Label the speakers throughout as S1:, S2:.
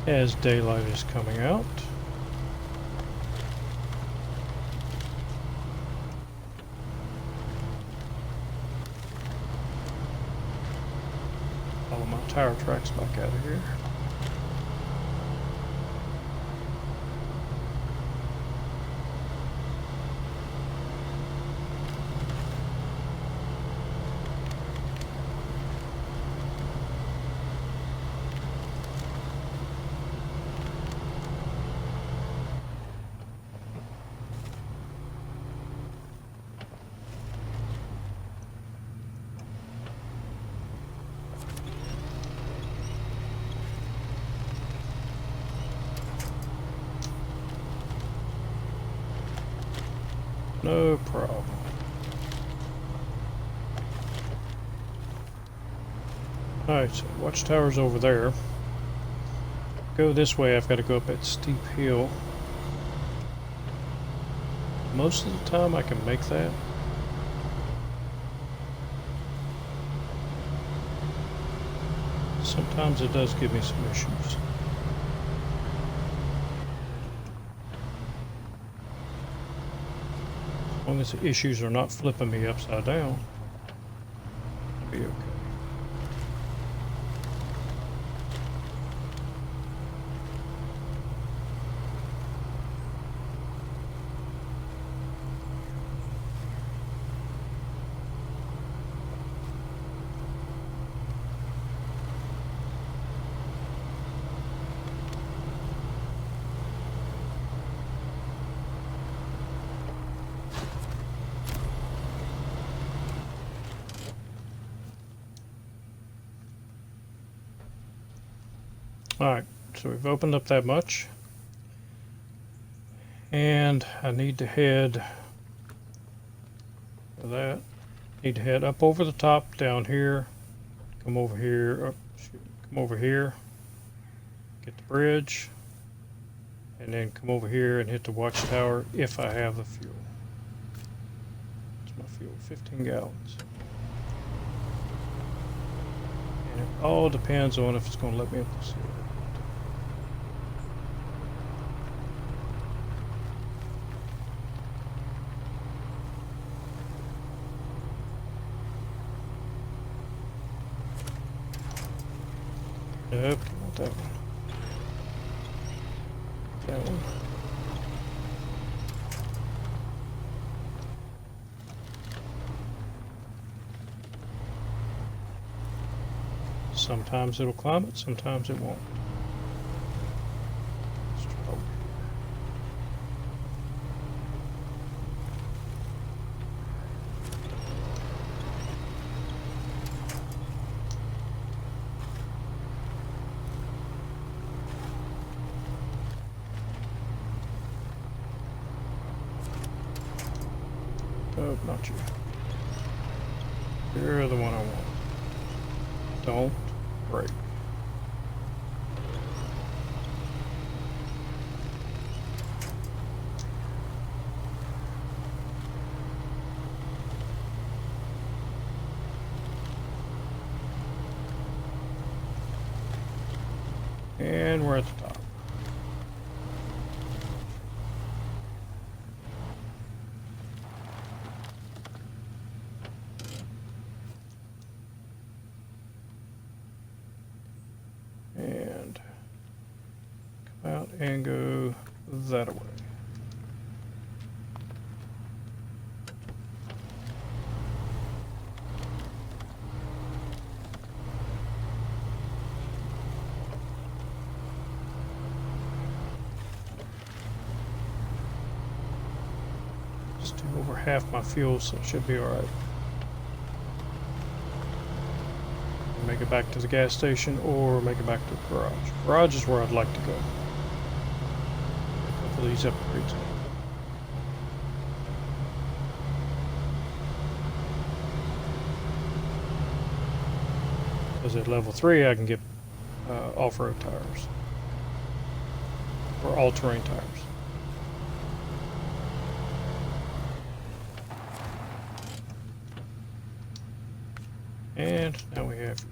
S1: as daylight is coming out. Follow my tire tracks back out of here. No problem. Alright, so watchtower's over there. Go this way, I've got to go up that steep hill. Most of the time I can make that. Sometimes it does give me some issues. As long as the issues are not flipping me upside down, I'll be okay. Alright, so we've opened up that much. And I need to head for that. Need to head up over the top, down here, come over here, come over here, get the bridge, and then come over here and hit the watchtower if I have the fuel. It's my fuel, 15 gallons. And it all depends on if it's going to let me up the seal. Nope, not that one. That one. Sometimes it'll climb it, sometimes it won't. Let's try over here. Oh, not you. You're the one I want. Don't break. And we're at the top. And come out and go that way. Just over half my fuel, so it should be all right. Make it back to the gas station or make it back to the garage. Garage is where I'd like to go. A couple of these upgrades. Because at level 3 I can get off-road tires. Or all-terrain tires. And now we have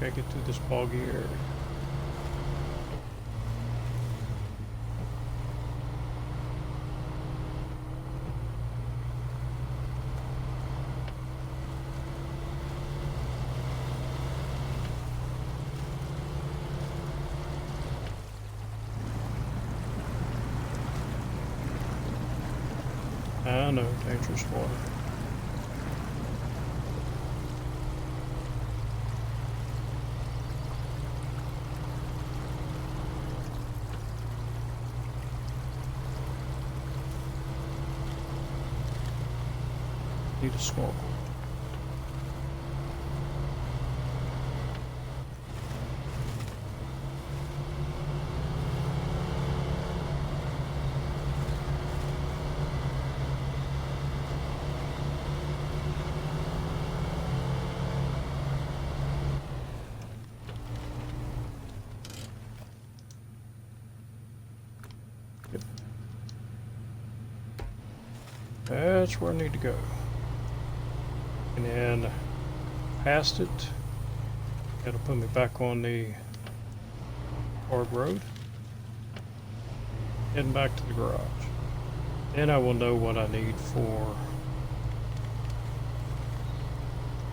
S1: gotta get through this boggy area. I know, dangerous water. Need a snorkel. That's where I need to go. And then past it, that'll put me back on the hard road. Heading back to the garage. Then I will know what I need for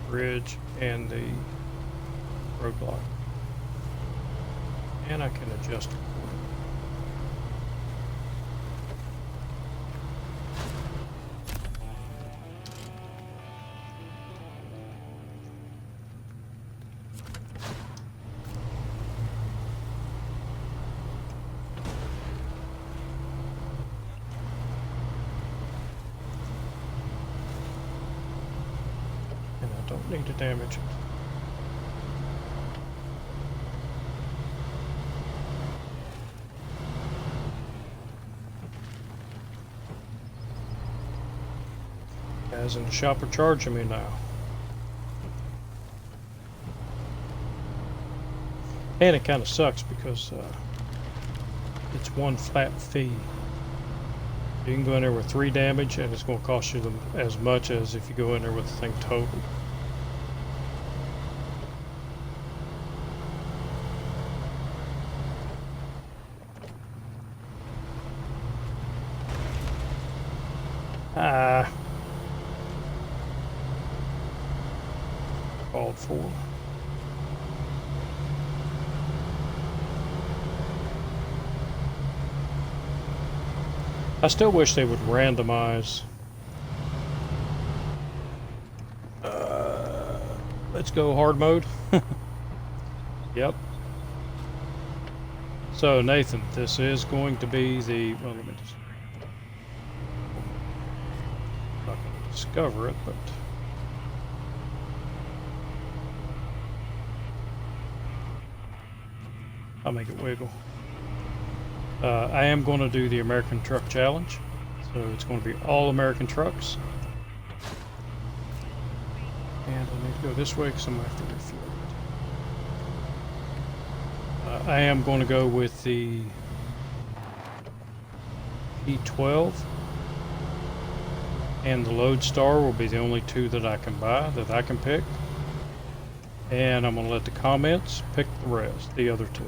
S1: the bridge and the roadblock. And I can adjust accordingly. Don't need to damage it. As in the shopper charging me now. And it kind of sucks because it's one flat fee. You can go in there with 3 damage and it's going to cost you as much as if you go in there with the thing total. Called for. I still wish they would randomize. Let's go hard mode. Yep. So Nathan, this is going to be the, well, let me just, I'm not going to discover it, but I'll make it wiggle. I am going to do the American Truck Challenge, so it's going to be all American trucks. And I need to go this way because I'm going to have to refuel it. I am going to go with the E12 and the Lodestar will be the only 2 that I can buy, that I can pick. And I'm going to let the comments pick the rest, the other 2.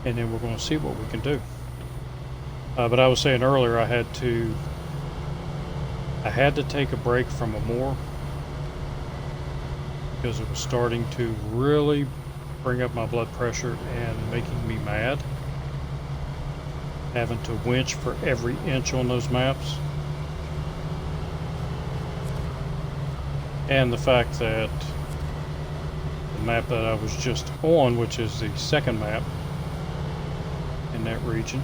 S1: And then we're going to see what we can do. But I was saying earlier, I had to take a break from Amore because it was starting to really bring up my blood pressure and making me mad. Having to winch for every inch on those maps. And the fact that the map that I was just on, which is the second map in that region,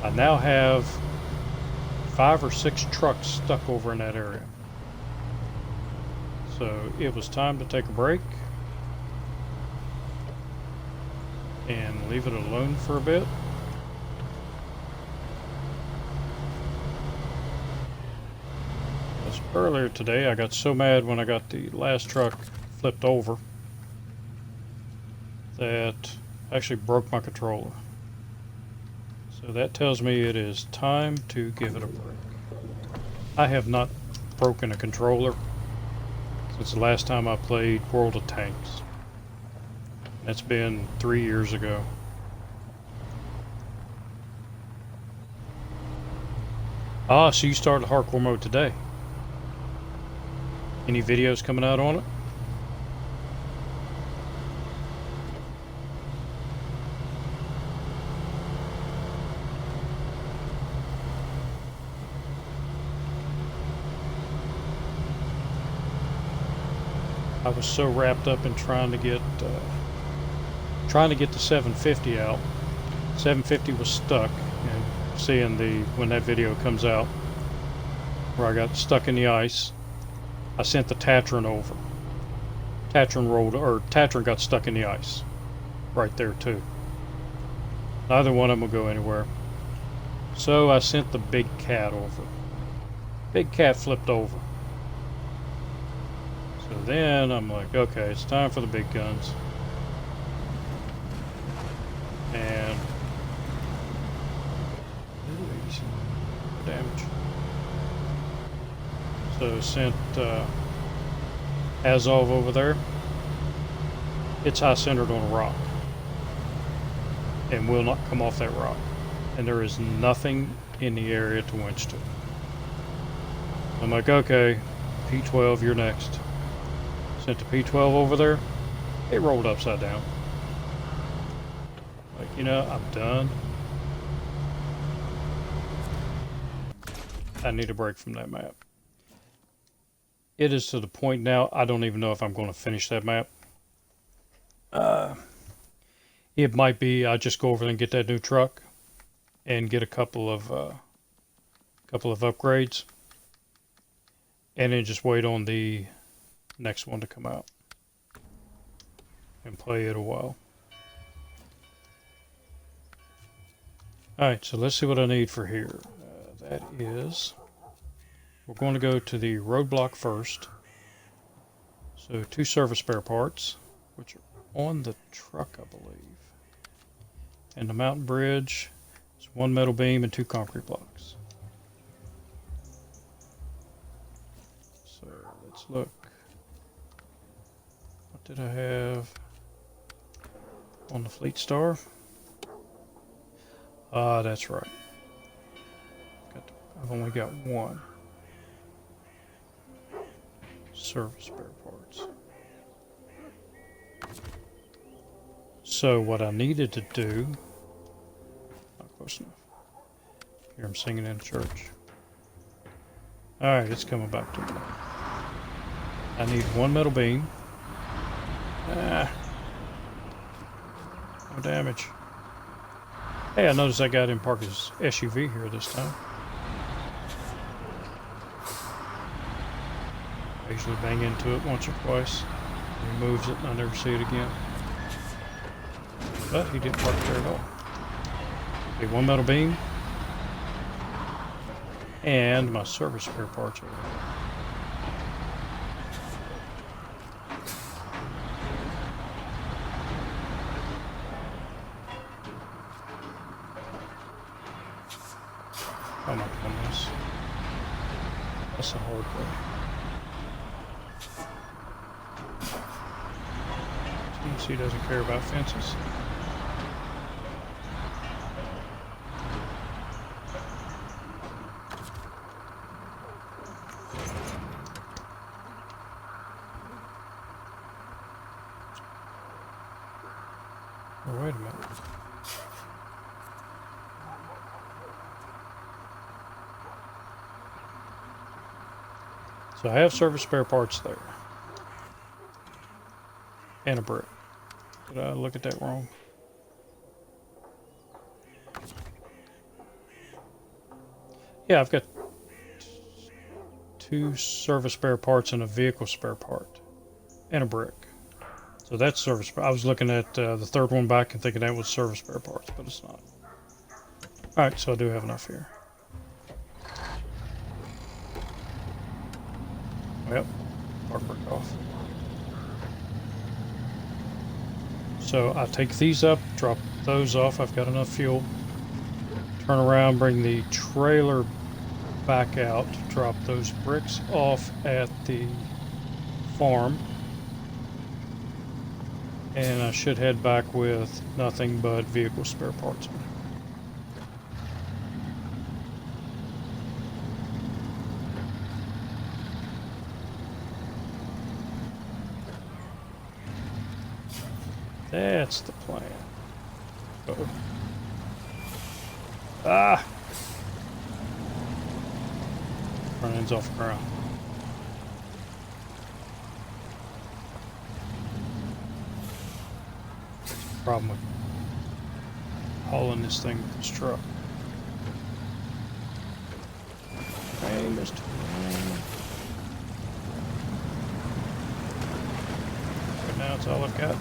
S1: I now have 5 or 6 trucks stuck over in that area. So it was time to take a break and leave it alone for a bit. Because earlier today I got so mad when I got the last truck flipped over that I actually broke my controller. So that tells me it is time to give it a break. I have not broken a controller since the last time I played World of Tanks. That's been 3 years ago. Ah, so you started hardcore mode today. Any videos coming out on it? I was so wrapped up in trying to get the 750 out. 750 was stuck, and seeing when that video comes out where I got stuck in the ice, I sent the Tatran over. Tatran got stuck in the ice right there too. Neither one of them will go anywhere. So I sent the big cat over. Big cat flipped over. So then I'm like, okay, it's time for the big guns. And damage. So sent Azov over there. It's high centered on a rock and will not come off that rock. And there is nothing in the area to winch to. I'm like, okay, P12, you're next. Sent the P12 over there. It rolled upside down. Like, you know, I'm done. I need a break from that map. It is to the point now, I don't even know if I'm going to finish that map. It might be I just go over and get that new truck and get a couple of upgrades, and then just wait on the next one to come out and play it a while. Alright, so let's see what I need for here. That is, we're going to go to the roadblock first. So 2 service spare parts, which are on the truck, I believe. And the mountain bridge is 1 metal beam and 2 concrete blocks. So let's look. What did I have on the Fleet Star? Ah, that's right. I've only got 1 service spare parts. So what I needed to do, not close enough. Here I'm singing in church. Alright, it's coming back to me. I need 1 metal beam. No damage. Hey, I noticed I got him park his SUV here this time. I usually bang into it once or twice. He moves it and I never see it again. But he didn't park there at all. Okay, 1 metal beam. And my service spare parts over there. Oh my goodness. That's a hard way. TMC doesn't care about fences. Oh, wait a minute. So I have service spare parts there. And a brick. Did I look at that wrong? Yeah, I've got 2 service spare parts and a vehicle spare part. And a brick. So that's service. I was looking at the third one back and thinking that was service spare parts, but it's not. Alright, so I do have enough here. Yep, park brick off. So I take these up, drop those off. I've got enough fuel. Turn around, bring the trailer back out, drop those bricks off at the farm, and I should head back with nothing but vehicle spare parts. That's the plan. Uh-oh. Ah! Front end's off the ground. Problem with hauling this thing with this truck. Hey, Mr. Right now, it's all I've got.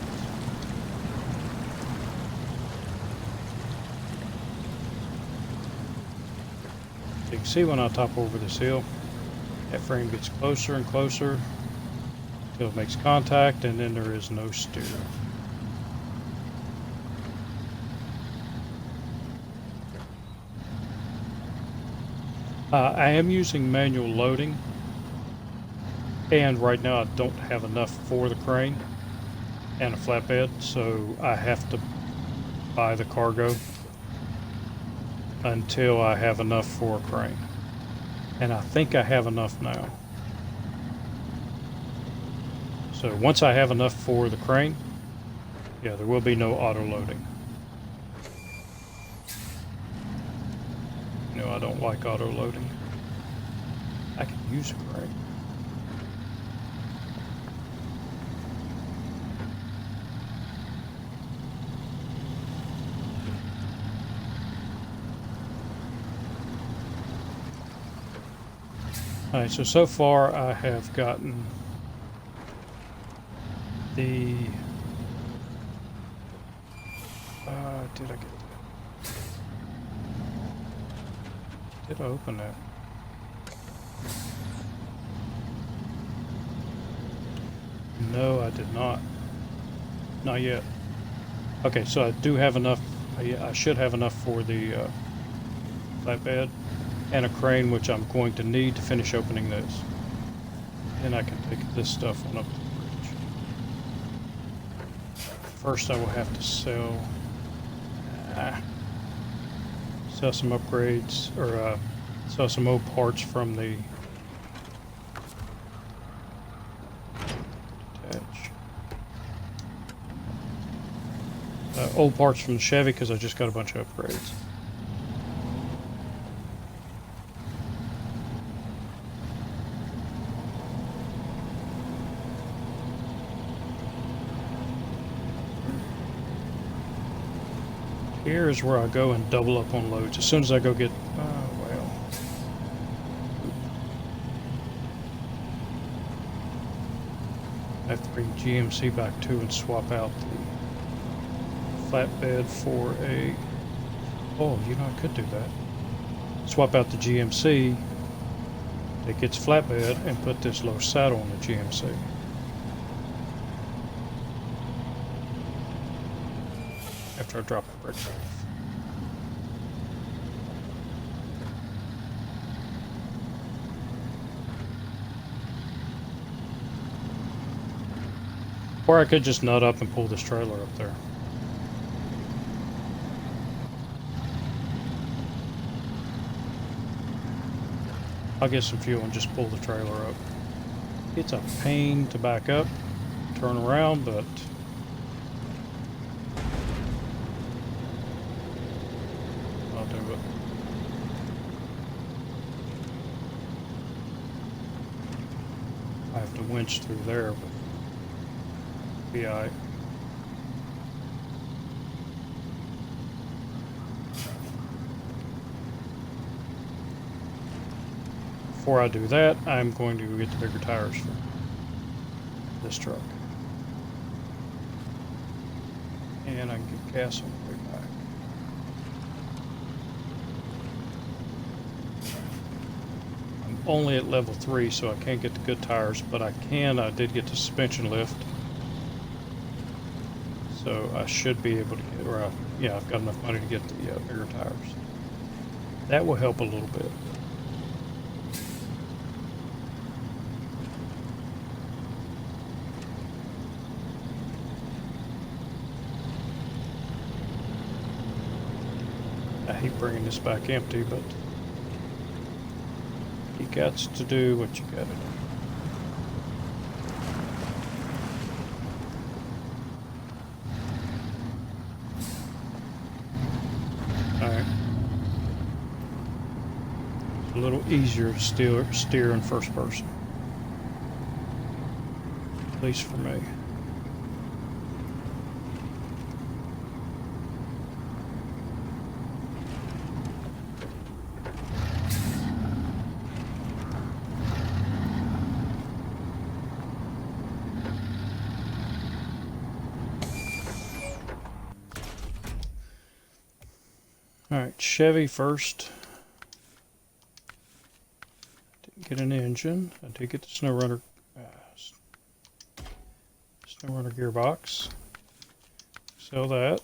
S1: You can see when I top over this hill, that frame gets closer and closer until it makes contact, and then there is no steer. I am using manual loading, and right now I don't have enough for the crane and a flatbed, so I have to buy the cargo until I have enough for a crane. And I think I have enough now. So once I have enough for the crane, yeah, there will be no auto loading. No, I don't like auto loading. I can use a crane. Alright, so far I have gotten the did I get that? Did I open that? No, I did not. Not yet. Okay, so I do have enough. I should have enough for the flatbed and a crane, which I'm going to need to finish opening this. Then I can take this stuff on up to the bridge. First, I will have to sell some upgrades, or sell some old parts from the old parts from the Chevy, because I just got a bunch of upgrades. Here is where I go and double up on loads. As soon as I go get, well, I have to bring GMC back too and swap out the flatbed for a, oh, you know, I could do that. Swap out the GMC that gets flatbed and put this low saddle on the GMC. After I drop the bricks off. Or I could just nut up and pull this trailer up there. I'll get some fuel and just pull the trailer up. It's a pain to back up, turn around, but I'll do it. I have to winch through there, but be alright. Before I do that, I'm going to get the bigger tires for this truck. And I can get gas on the way back. I'm only at level 3, so I can't get the good tires, but I did get the suspension lift. So I should be able to get, yeah, I've got enough money to get the bigger tires. That will help a little bit. I hate bringing this back empty, but you got to do what you got to do. Alright. It's a little easier to steer in first person. At least for me. Alright, Chevy first. Didn't get an engine. I did get the SnowRunner gearbox. Sell that.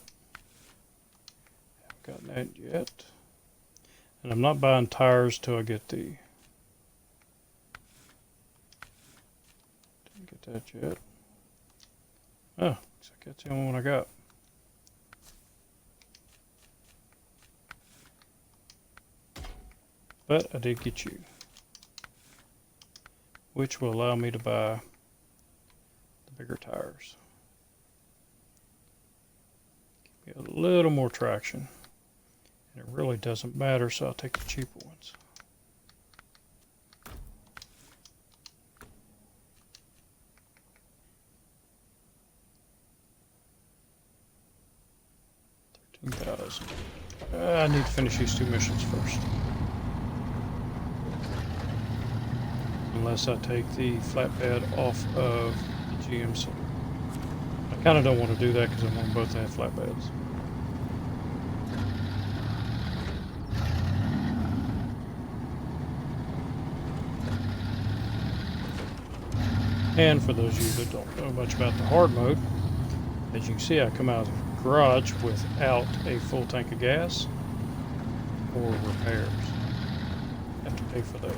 S1: Haven't gotten that yet. And I'm not buying tires till I get the... Didn't get that yet. Oh, looks like that's the only one I got. But I did get you, which will allow me to buy the bigger tires. Give me a little more traction. And it really doesn't matter, so I'll take the cheaper ones. $13,000. I need to finish these 2 missions first. Unless I take the flatbed off of the GMC. I kind of don't want to do that because I want both to have flatbeds. And for those of you that don't know much about the hard mode, as you can see, I come out of the garage without a full tank of gas or repairs. I have to pay for those.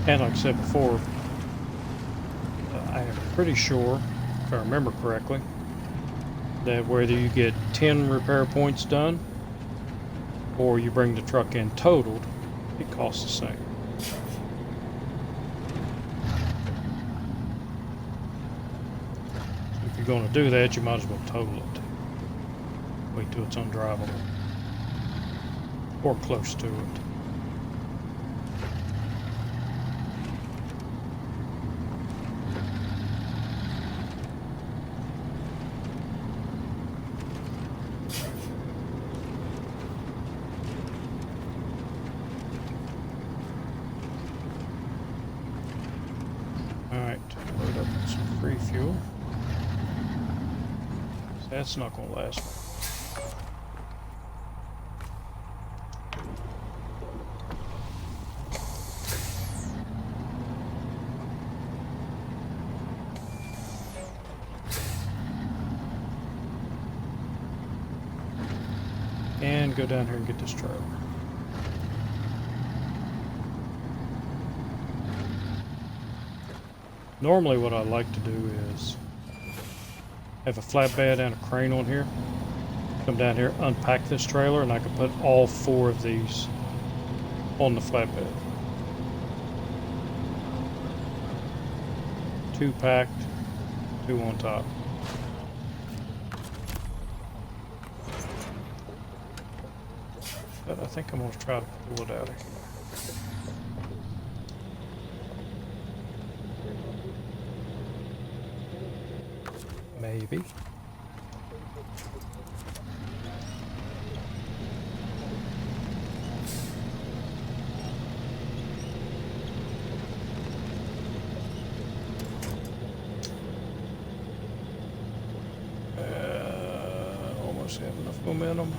S1: And like I said before, I am pretty sure, if I remember correctly, that whether you get 10 repair points done or you bring the truck in totaled, it costs the same. If you're going to do that, you might as well total it. Wait till it's undrivable. Or close to it. Load up with some free fuel. So that's not going to last long. And go down here and get this trailer. Normally what I like to do is have a flatbed and a crane on here. Come down here, unpack this trailer, and I can put all 4 of these on the flatbed. 2 packed, 2 on top. But I think I'm going to try to pull it out of here. Maybe. Almost have enough momentum.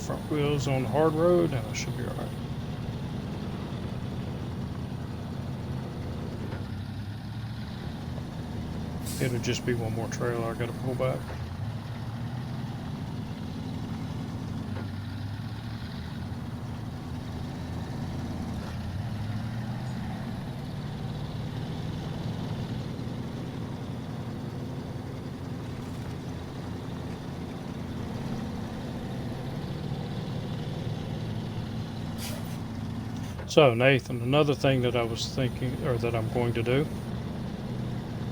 S1: front wheels on the hard road, and I should be all right. It'll just be one more trailer I gotta pull back. So Nathan, another thing that I was thinking, or that I'm going to do,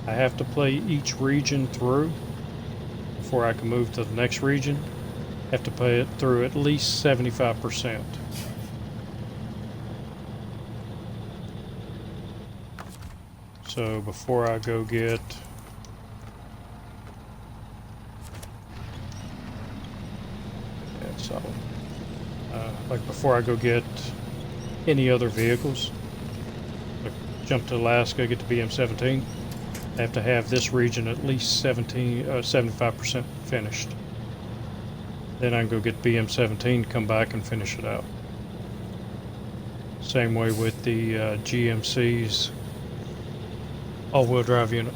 S1: I have to play each region through before I can move to the next region. I have to play it through at least 75%. So before I go get like before I go get any other vehicles, like jump to Alaska, get the BM-17, I have to have this region at least 75% finished. Then I can go get BM-17, come back and finish it out. Same way with the GMC's all-wheel drive unit.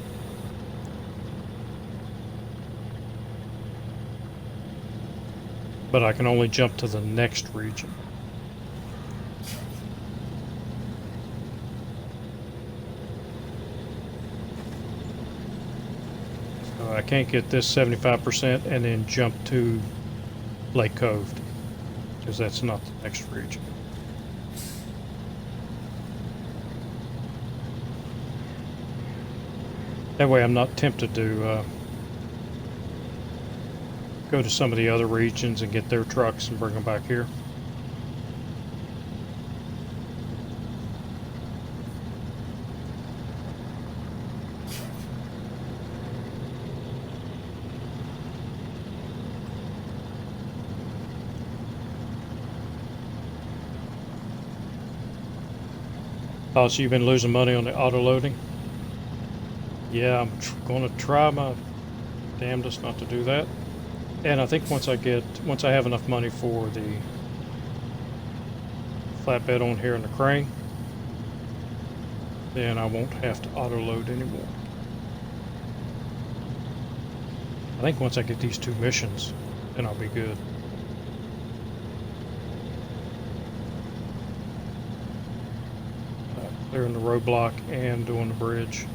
S1: But I can only jump to the next region. So I can't get this 75% and then jump to Lake Cove, because that's not the next region. That way I'm not tempted to go to some of the other regions and get their trucks and bring them back here. Oh, so you've been losing money on the auto loading? Yeah, I'm going to try my damnedest not to do that. And I think once I have enough money for the flatbed on here in the crane, then I won't have to auto load anymore. I think once I get these 2 missions, then I'll be good. Clearing the roadblock and doing the bridge.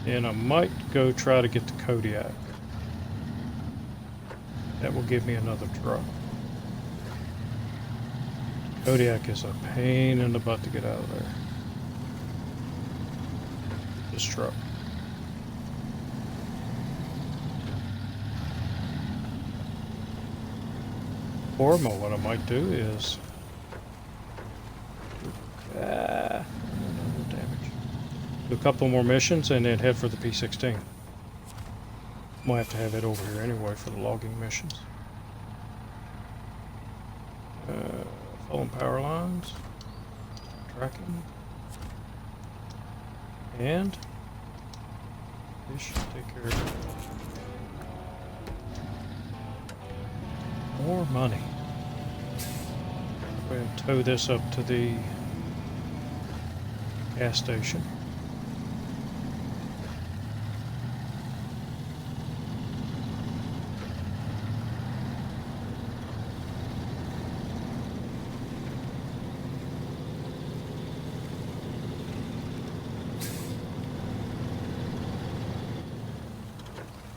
S1: And I might go try to get the Kodiak. That will give me another truck. Kodiak is a pain in the butt to get out of there. This truck. Or what I might do is do a couple more missions and then head for the P16. Might have to have it over here anyway for the logging missions. Following power lines, tracking, and this should take care of it. More money. Go ahead and tow this up to the gas station.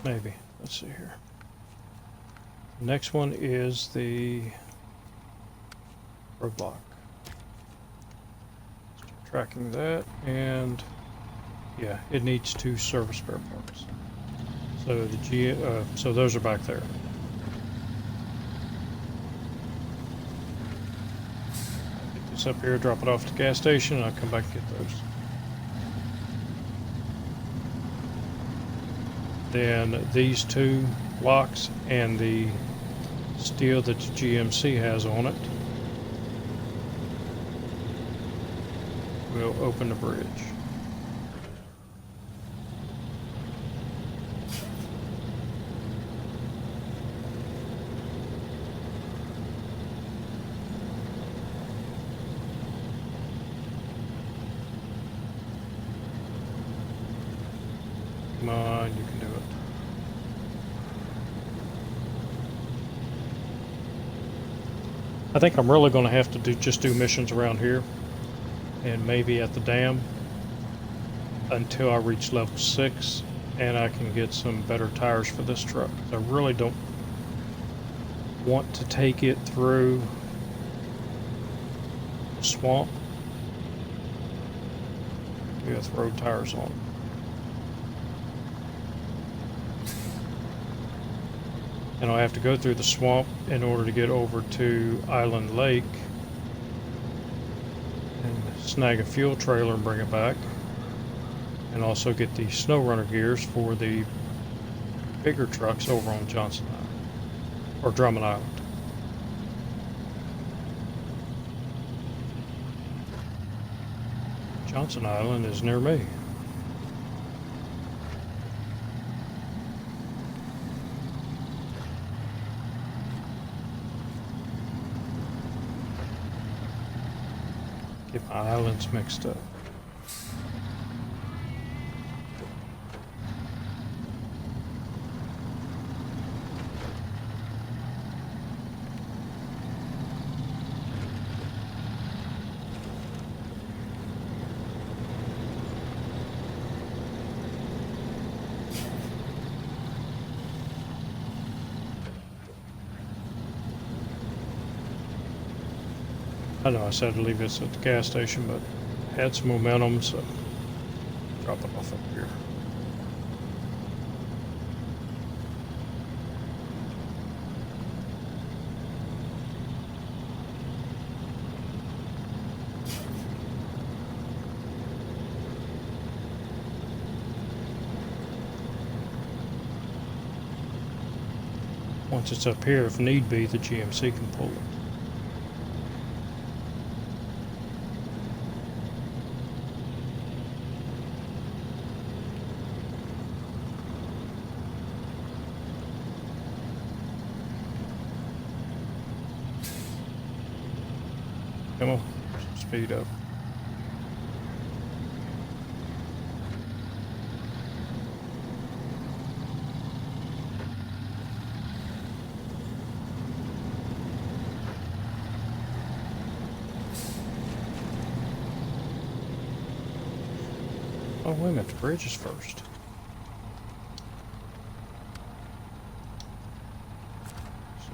S1: Maybe. Let's see here. Next one is the roadblock. Start tracking that, and yeah, it needs 2 service spare parts. So the so those are back there. Get this up here, drop it off at the gas station, and I'll come back and get those. Then these 2 locks and the steel that the GMC has on it will open the bridge. Come on, you can do it. I think I'm really going to have to just do missions around here and maybe at the dam until I reach level 6 and I can get some better tires for this truck. I really don't want to take it through the swamp with road tires on. And I'll have to go through the swamp in order to get over to Island Lake and snag a fuel trailer and bring it back. And also get the SnowRunner gears for the bigger trucks over on Johnson Island, or Drummond Island. Johnson Island is near me. Get my islands mixed up. I know I said to leave this at the gas station, but had some momentum, so drop it off up here. Once it's up here, if need be, the GMC can pull it. Come on, speed up. Oh, wait a minute, the bridge is first.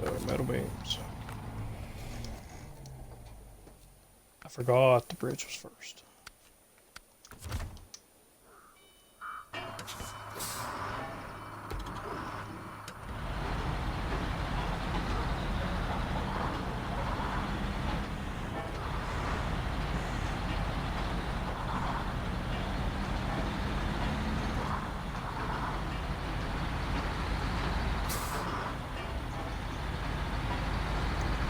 S1: So, metal beams. I forgot the bridge was first.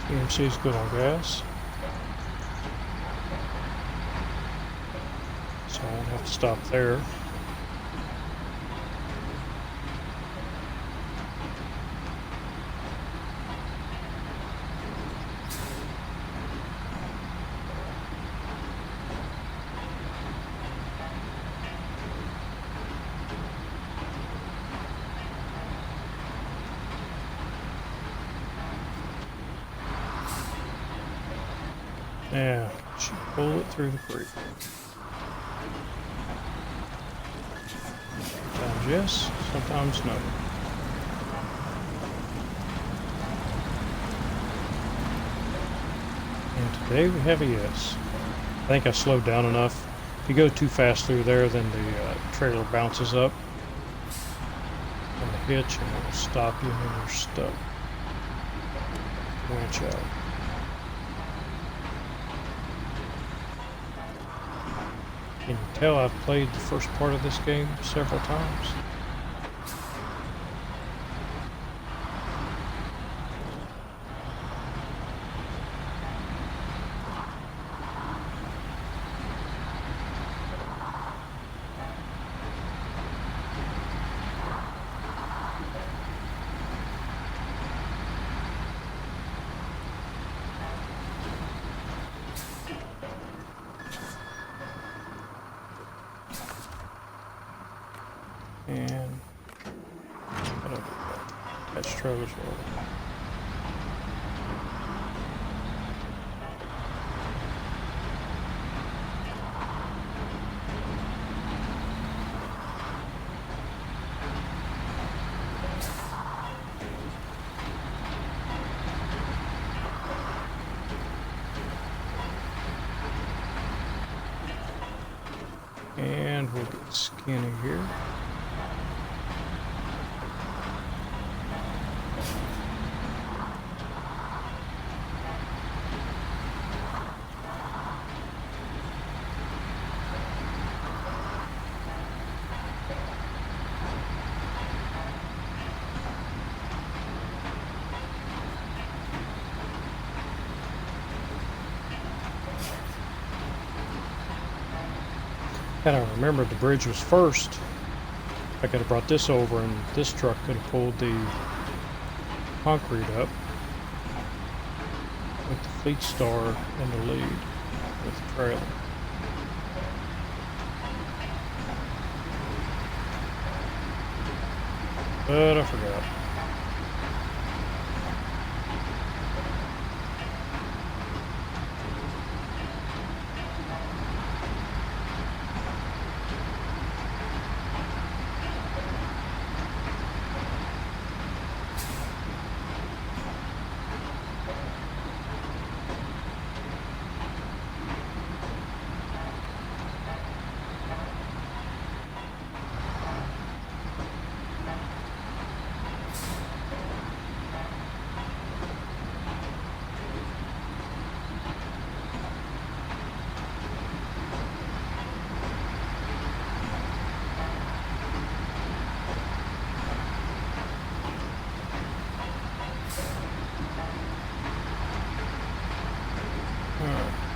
S1: GMC's good on gas. So I won't have to stop there. Yeah, should pull it through the creek. Sometimes yes, sometimes no. And today we have a yes. I think I slowed down enough. If you go too fast through there, then the trailer bounces up on the hitch and it'll stop you and you're stuck. Winch out. Can you tell I've played the first part of this game several times? And attached trailers load. And we'll get skinny here. And I remember the bridge was first. I could have brought this over and this truck could have pulled the concrete up with the Fleet Star in the lead with the trailer. But I forgot.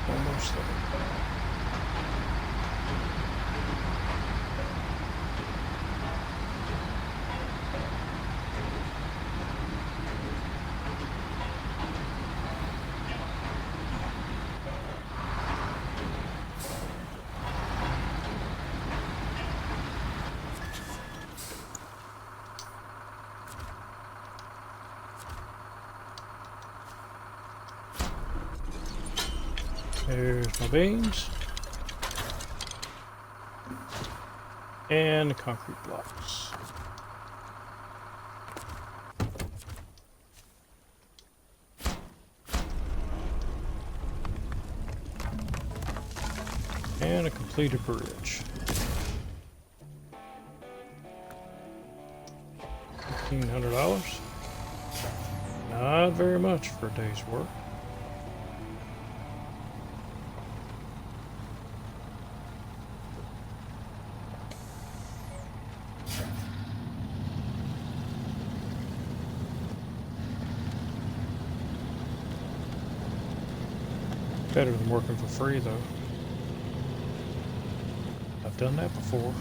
S1: Almost there. There's my beams. And the concrete blocks. And a completed bridge. $1,500. Not very much for a day's work. Better than working for free, though. I've done that before.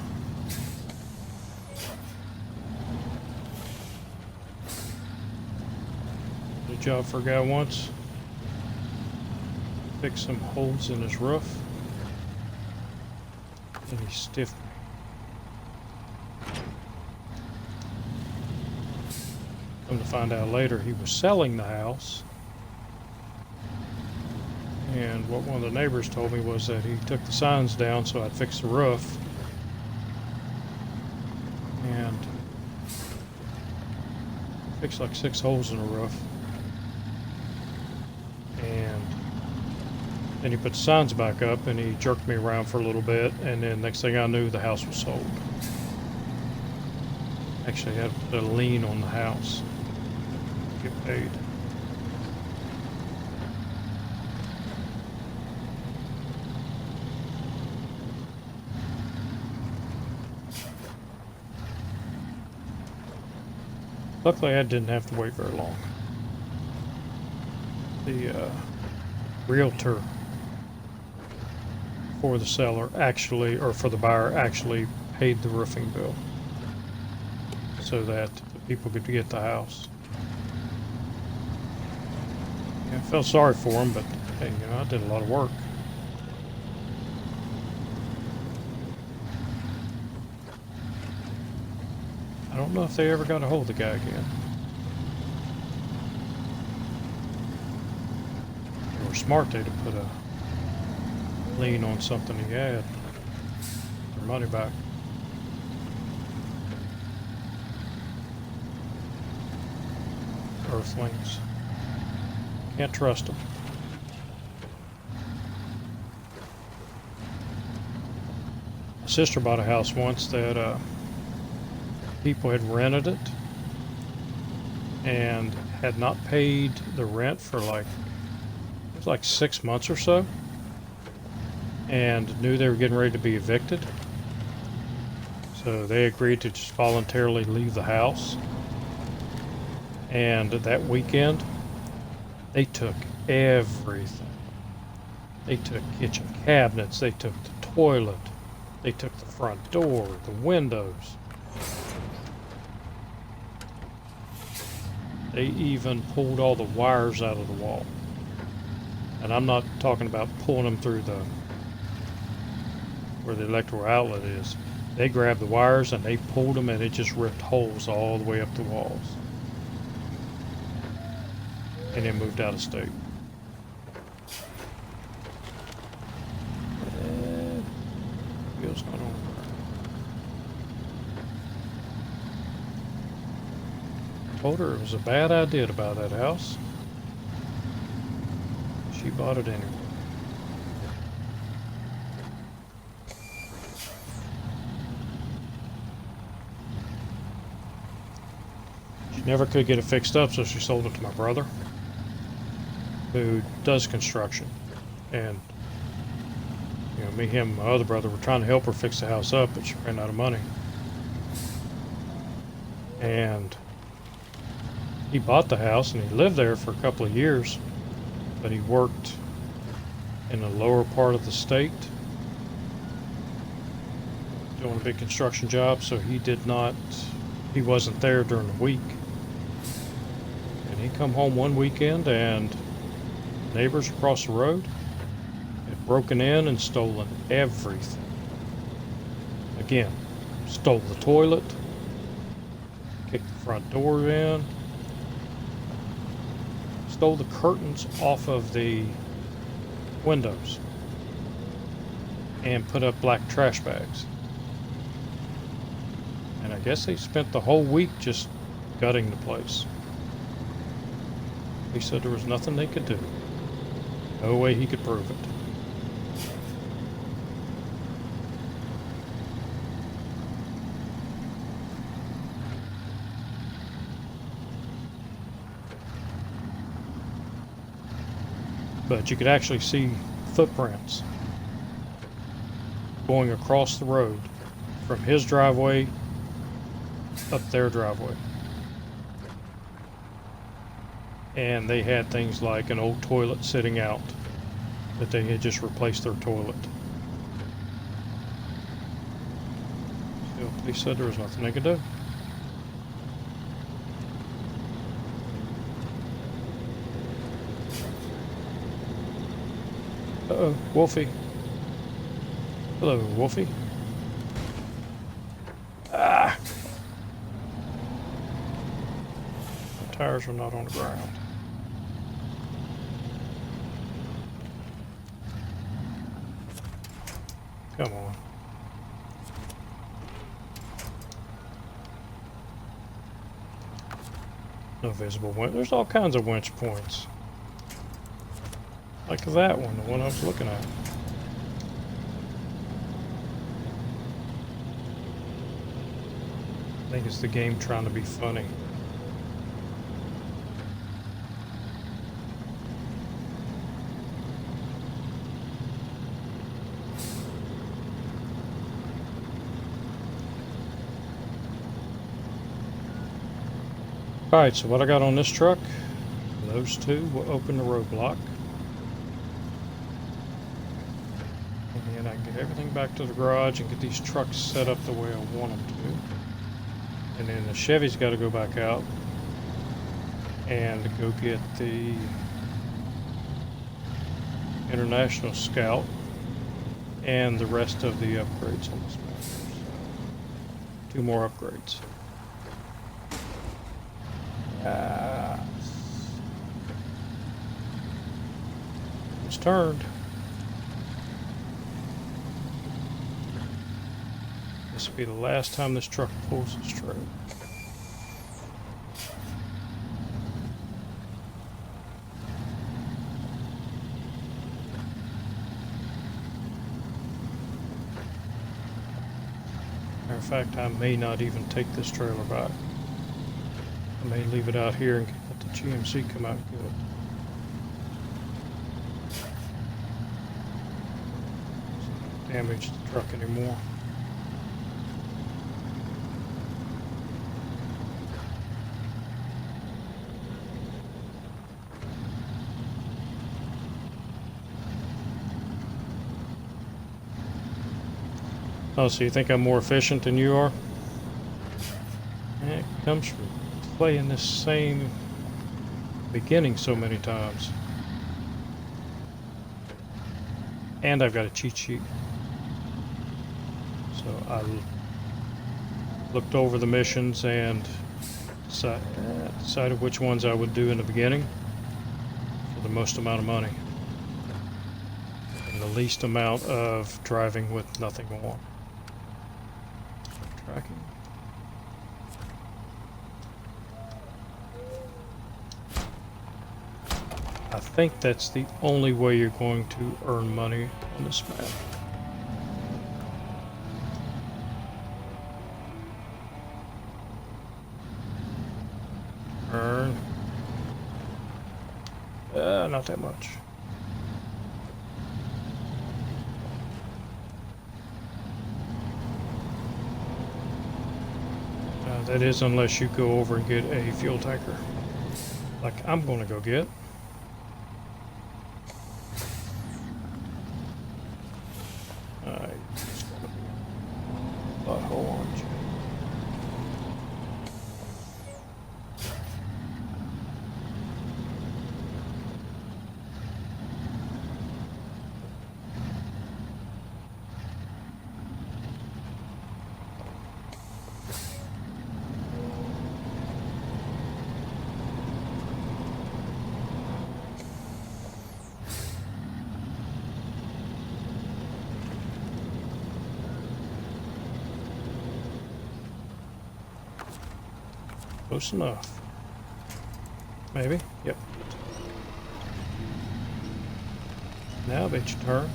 S1: Did a job for a guy once. Fixed some holes in his roof. And he stiffed me. Come to find out later, he was selling the house. And what one of the neighbors told me was that he took the signs down so I'd fix the roof. And fixed like 6 holes in the roof. And then he put the signs back up and he jerked me around for a little bit, and then next thing I knew, the house was sold. Actually had to put a lien on the house to get paid. Luckily, I didn't have to wait very long. The realtor for the seller actually, or for the buyer, actually paid the roofing bill so that the people could get the house. I felt sorry for him, but hey, you know, I did a lot of work. I don't know if they ever got a hold of the guy again. smart they to put a lien on something he had. Their money back. Earthlings. Can't trust them. My sister bought a house once that people had rented it and had not paid the rent for like, it was like 6 months or so, and knew they were getting ready to be evicted. So they agreed to just voluntarily leave the house. And that weekend, they took everything. They took kitchen cabinets, they took the toilet, they took the front door, the windows. They even pulled all the wires out of the wall. And I'm not talking about pulling them through where the electrical outlet is. They grabbed the wires and they pulled them, and it just ripped holes all the way up the walls. And then moved out of state. Wheels not on. Told her it was a bad idea to buy that house. She bought it anyway. She never could get it fixed up, so she sold it to my brother, who does construction. And you know, me, him, and my other brother were trying to help her fix the house up, but she ran out of money. And he bought the house and he lived there for a couple of years, but he worked in the lower part of the state doing a big construction job, so he wasn't there during the week. And he come home one weekend and neighbors across the road had broken in and stolen everything. Again, stole the toilet, kicked the front door in, stole the curtains off of the windows, and put up black trash bags. And I guess they spent the whole week just gutting the place. He said there was nothing they could do. No way he could prove it. But you could actually see footprints going across the road from his driveway up their driveway. And they had things like an old toilet sitting out that they had just replaced their toilet. Still, they said there was nothing they could do. Uh-oh, Wolfie. Hello, Wolfie. Ah! The tires are not on the ground. Come on. No visible winch. There's all kinds of winch points. Like that one, the one I was looking at. I think it's the game trying to be funny. Alright, so what I got on this truck, those two will open the roadblock. And then I can get everything back to the garage and get these trucks set up the way I want them to. And then the Chevy's got to go back out and go get the International Scout and the rest of the upgrades on this map. Two more upgrades. It's turned. This will be the last time this truck pulls its trailer. Matter of fact, I may not even take this trailer back. I may leave it out here and let the GMC come out and get it. So don't damage the truck anymore. Oh, so you think I'm more efficient than you are? It comes from playing this same beginning so many times. And I've got a cheat sheet. So I looked over the missions and decided which ones I would do in the beginning for the most amount of money. And the least amount of driving with nothing on. Tracking. I think that's the only way you're going to earn money on this map. Earn. Not that much. That is unless you go over and get a fuel tanker. Like I'm going to go get. Alright. Butthole orange. Close enough. Maybe? Yep. Now I bet you turn.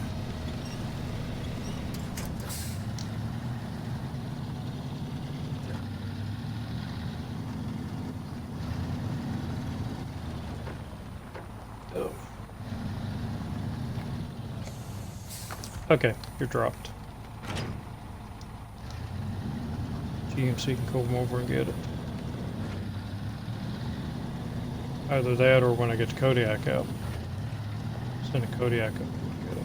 S1: Oh. Okay, you're dropped. GMC can come over and get it. Either that or when I get the Kodiak out. Send a Kodiak up and get it.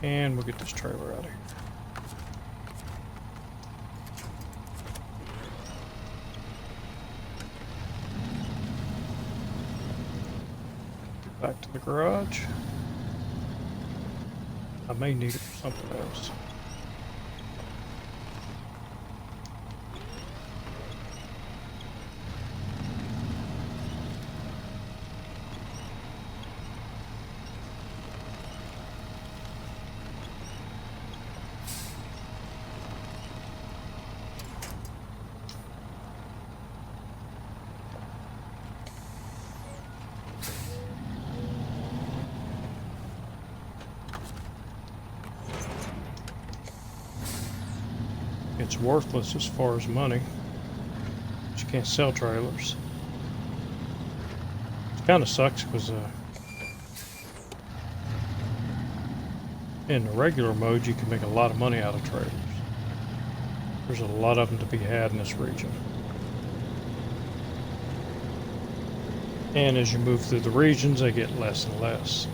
S1: And we'll get this trailer out of here. Get back to the garage. I may need it for something else. it's worthless as far as money. But you can't sell trailers. It kind of sucks because in the regular mode you can make a lot of money out of trailers. There's a lot of them to be had in this region. And as you move through the regions, they get less and less.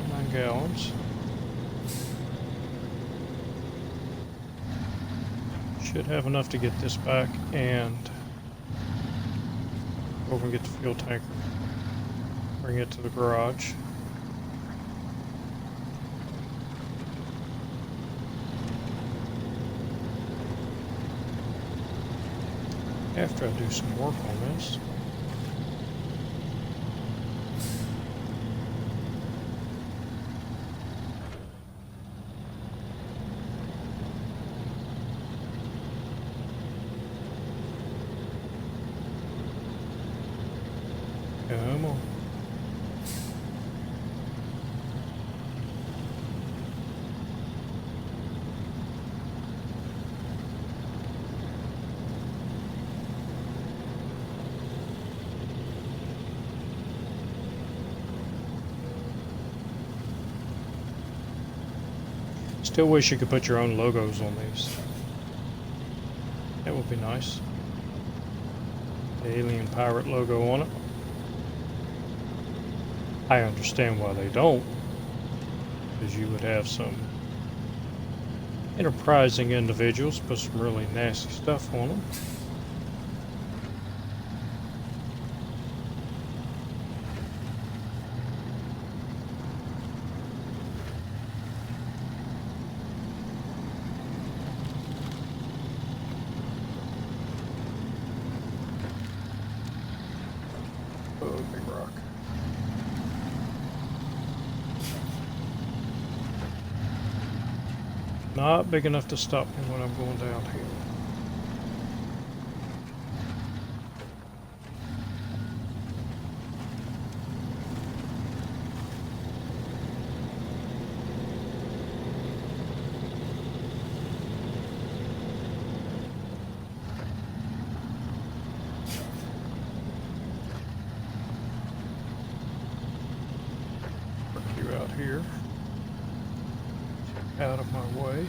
S1: 9 gallons. Should have enough to get this back and go over and get the fuel tanker. Bring it to the garage. After I do some work on this. Come on. Still wish you could put your own logos on these. That would be nice. The alien pirate logo on it. I understand why they don't, because you would have some enterprising individuals put some really nasty stuff on them. Oh, big rock. Not big enough to stop me when I'm going down here. Park you out here. Out of my way.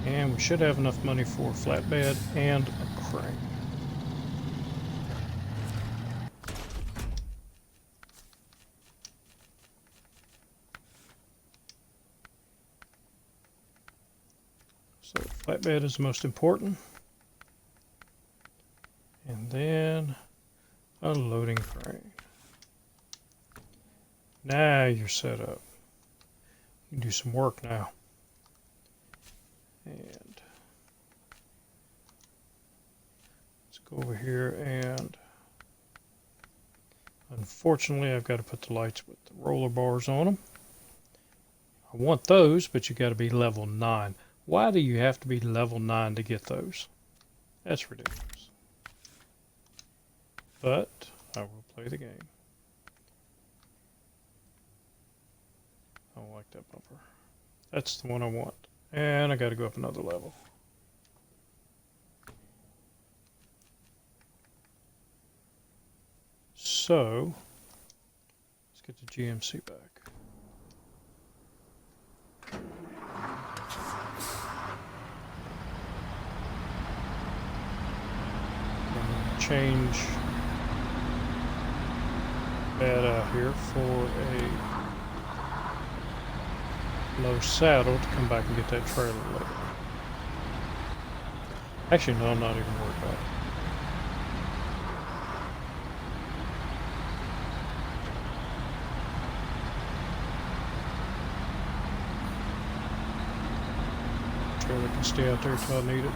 S1: And we should have enough money for a flatbed and a crane. So flatbed is the most important. And then unloading crane. Now you're set up. You can do some work now. And let's go over here and unfortunately I've got to put the lights with the roller bars on them. I want those, but you got to be level 9. Why do you have to be level 9 to get those? That's ridiculous. But I will play the game. I don't like that bumper. That's the one I want. And I got to go up another level. So, let's get the GMC back. Change that out here for a low saddle to come back and get that trailer later. Actually, no, I'm not even worried about it. Trailer can stay out there until I need it.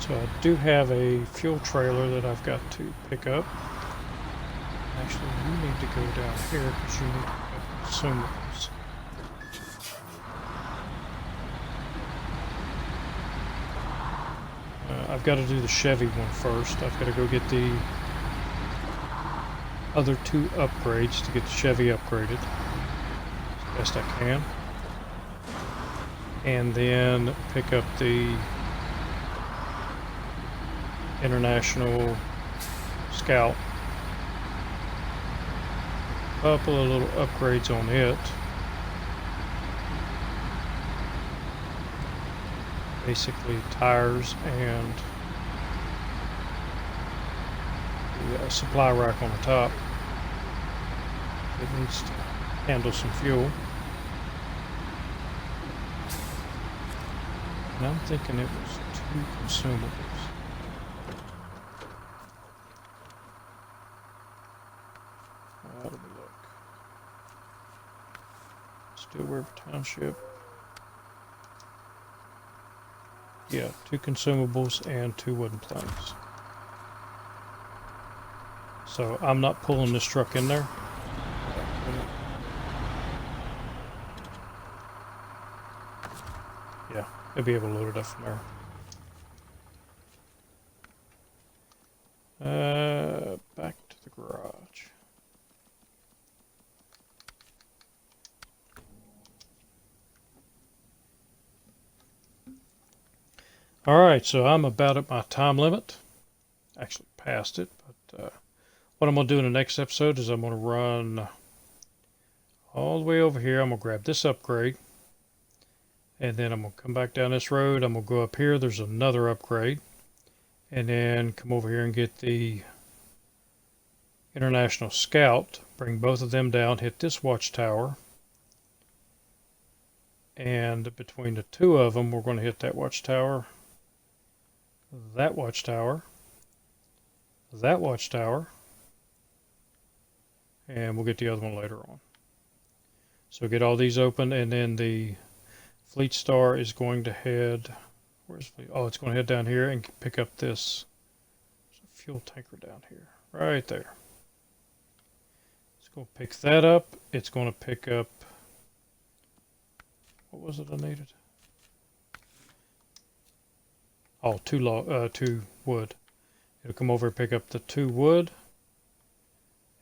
S1: So I do have a fuel trailer that I've got to pick up. Actually, you need to go down here because you need to pick up consumables. I've got to do the Chevy one first. I've got to go get the other 2 upgrades to get the Chevy upgraded as best I can. And then pick up the International Scout. A couple of little upgrades on it. Basically tires and the supply rack on the top. It needs to handle some fuel. And I'm thinking it was 2 consumables. Let me look. Steel River Township. Yeah, 2 consumables and 2 wooden planks. So I'm not pulling this truck in there. Yeah, I'll be able to load it up from there. Back to the garage. Alright, so I'm about at my time limit. Actually past it, but what I'm going to do in the next episode is I'm going to run all the way over here. I'm going to grab this upgrade. And then I'm going to come back down this road. I'm going to go up here. There's another upgrade. And then come over here and get the International Scout. Bring both of them down. Hit this watchtower. And between the 2 of them, we're going to hit that watchtower. That watchtower. That watchtower. And we'll get the other one later on. So get all these open, and then the Fleet Star is going to head, where's Fleet? Oh, it's going to head down here and pick up this fuel tanker down here, right there. It's going to pick that up. It's going to pick up, what was it I needed? Oh, 2 wood. It'll come over and pick up the 2 wood.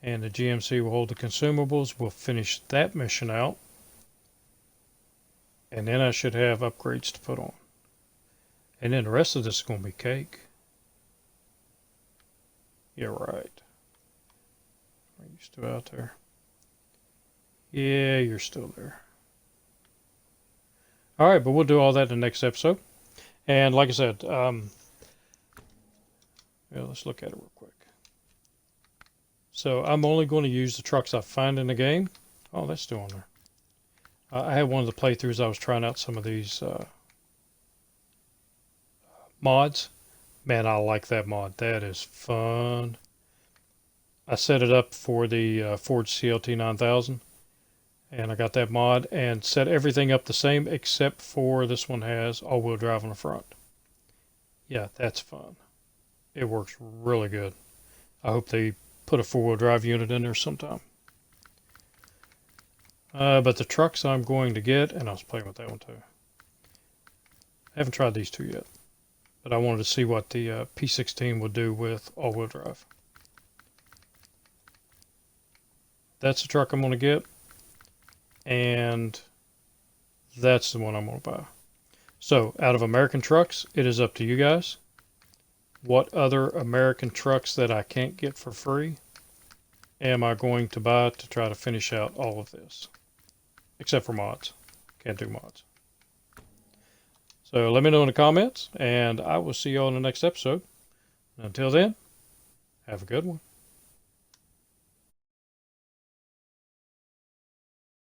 S1: And the GMC will hold the consumables. We'll finish that mission out. And then I should have upgrades to put on. And then the rest of this is going to be cake. Yeah, right. Are you still out there? Yeah, you're still there. Alright, but we'll do all that in the next episode. And like I said, let's look at it real quick. So I'm only going to use the trucks I find in the game. Oh, that's still on there. I had one of the playthroughs. I was trying out some of these mods. Man, I like that mod. That is fun. I set it up for the Ford CLT 9000. And I got that mod and set everything up the same except for this one has all-wheel drive on the front. Yeah, that's fun. It works really good. I hope they put a 4-wheel drive unit in there sometime. But the trucks I'm going to get, and I was playing with that one too. I haven't tried these 2 yet. But I wanted to see what the P16 would do with all-wheel drive. That's the truck I'm going to get. And that's the one I'm going to buy. So, out of American trucks, it is up to you guys. What other American trucks that I can't get for free am I going to buy to try to finish out all of this? Except for mods. Can't do mods. So let me know in the comments, and I will see you all in the next episode. Until then, have a good one.